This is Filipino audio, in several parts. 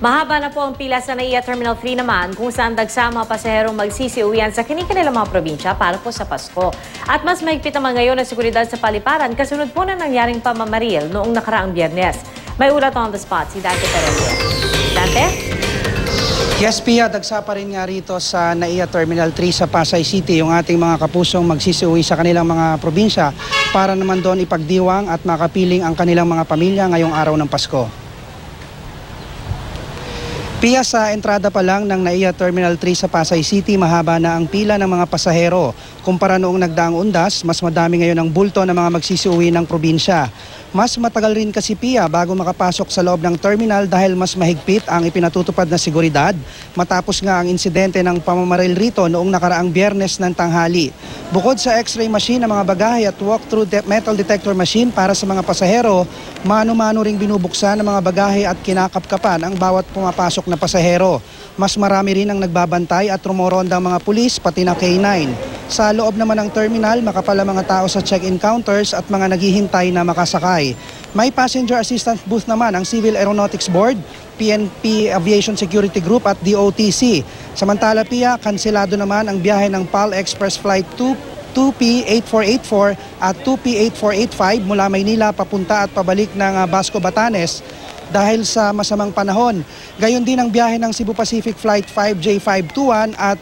Mahaba na po ang pila sa NAIA Terminal 3 naman kung saan dagsama pasaherong magsisiuwian sa kinikilalang mga probinsya para po sa Pasko. At mas mahigpit naman ngayon ang seguridad sa paliparan kasunod po na nangyaring pamamaril noong nakaraang Biyernes. May ulat on the spot si Dante Perello. Dante? Yes, Pia, dagsa pa rin nga rito sa NAIA Terminal 3 sa Pasay City yung ating mga kapusong magsisiuwi sa kanilang mga probinsya para naman doon ipagdiwang at makapiling ang kanilang mga pamilya ngayong araw ng Pasko. Pia, sa entrada pa lang ng NAIA Terminal 3 sa Pasay City, mahaba na ang pila ng mga pasahero. Kumpara noong nagdaang undas, mas madami ngayon ang bulto ng mga magsisiuwi ng probinsya. Mas matagal rin kasi, Pia, bago makapasok sa loob ng terminal dahil mas mahigpit ang ipinatutupad na seguridad matapos nga ang insidente ng pamamaril rito noong nakaraang Biyernes ng tanghali. Bukod sa x-ray machine ng mga bagahe at walk-through metal detector machine para sa mga pasahero, mano-mano ring binubuksan ng mga bagahe at kinakapkapan ang bawat pumapasok na pasahero. Mas marami rin ang nagbabantay at rumoronda ang mga pulis pati na K9. Sa loob naman ng terminal, makapal ang mga tao sa check-in counters at mga naghihintay na makasakay. May passenger assistance booth naman ang Civil Aeronautics Board, PNP Aviation Security Group at DOTC. Samantala, Pia, kanselado naman ang biyahe ng PAL Express Flight 2P8484 at 2P8485 mula Maynila papunta at pabalik ng Basco, Batanes dahil sa masamang panahon. Gayon din ang biyahe ng Cebu Pacific Flight 5J521 at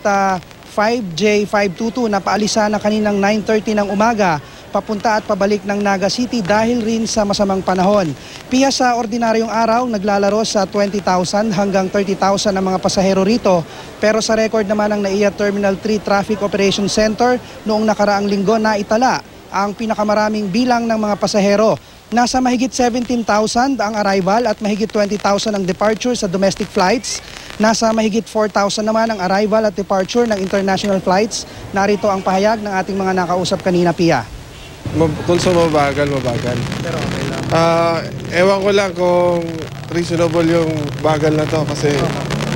5J522 na paalisa na kaninang 9:30 ng umaga papunta at pabalik ng Naga City dahil rin sa masamang panahon. Pia, sa ordinaryong araw, naglalaro sa 20,000 hanggang 30,000 ang mga pasahero rito. Pero sa record naman ng NAIA Terminal 3 Traffic Operations Center, noong nakaraang linggo na itala ang pinakamaraming bilang ng mga pasahero. Nasa mahigit 17,000 ang arrival at mahigit 20,000 ang departure sa domestic flights. Nasa mahigit 4,000 naman ang arrival at departure ng international flights. Narito ang pahayag ng ating mga nakausap kanina, Pia. Kung sa mabagal. Pero okay lang. Ewan ko lang kung reasonable yung bagal na to kasi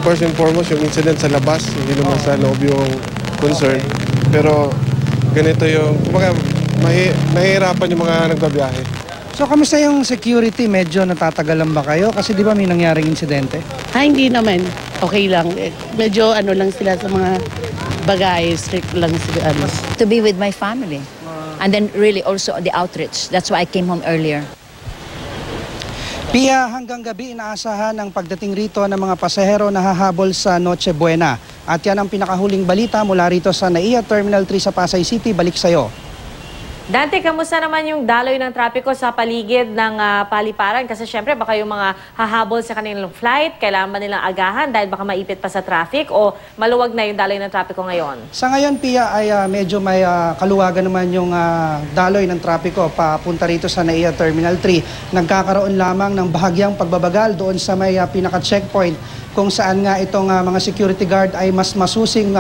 first and foremost yung incident sa labas, hindi naman sa loob yung concern. Pero ganito yung, kumbaga, nahihirapan yung mga nagbabiyahe. So, kamusta yung security? Medyo natatagalan ba kayo? Kasi di ba may nangyaring insidente? Hindi naman. Okay lang. Medyo ano lang sila sa mga bagay, strict lang sila. To be with my family. And then really also the outreach. That's why I came home earlier. Pia, hanggang gabi inaasahan ang pagdating rito ng mga pasahero na hahabol sa Noche Buena. At yan ang pinakahuling balita mula rito sa NAIA Terminal 3 sa Pasay City. Balik sa'yo. Dante, kamusta naman yung daloy ng trapiko sa paligid ng paliparan? Kasi syempre baka yung mga hahabol sa kanilang flight, kailangan ba nilang agahan dahil baka maipit pa sa traffic o maluwag na yung daloy ng trapiko ngayon? Sa ngayon, Pia, ay medyo may kaluwagan naman yung daloy ng trapiko papunta rito sa NAIA Terminal 3. Nagkakaroon lamang ng bahagyang pagbabagal doon sa may pinaka-checkpoint kung saan nga itong mga security guard ay mas masusing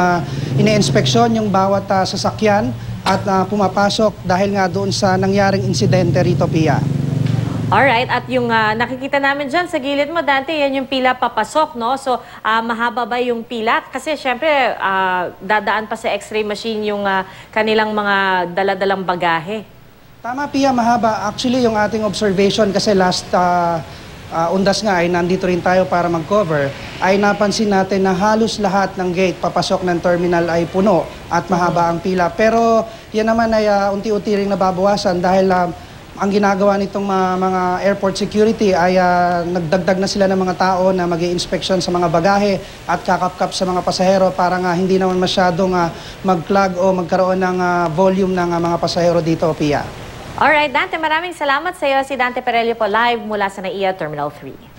ine-inspeksyon yung bawat sasakyan at pumapasok dahil nga doon sa nangyaring insidente rito, Pia. Alright, at yung nakikita namin dyan sa gilid mo, Dante, yan yung pila papasok, no? So, mahaba ba yung pila? Kasi syempre, dadaan pa sa x-ray machine yung kanilang mga daladalang bagahe. Tama, Pia, mahaba. Actually, yung ating observation kasi last undas nga ay nandito rin tayo para mag-cover, ay napansin natin na halos lahat ng gate papasok ng terminal ay puno at mahaba ang pila. Pero yan naman ay unti-unti rin nababawasan dahil ang ginagawa nitong mga airport security ay nagdagdag na sila ng mga tao na mag-i-inspection sa mga bagahe at kakapkap sa mga pasahero para nga hindi naman masyadong mag-clog o magkaroon ng volume ng mga pasahero dito, Pia. Alright, Dante, maraming salamat sa iyo. Si Dante Perello po live mula sa NAIA Terminal 3.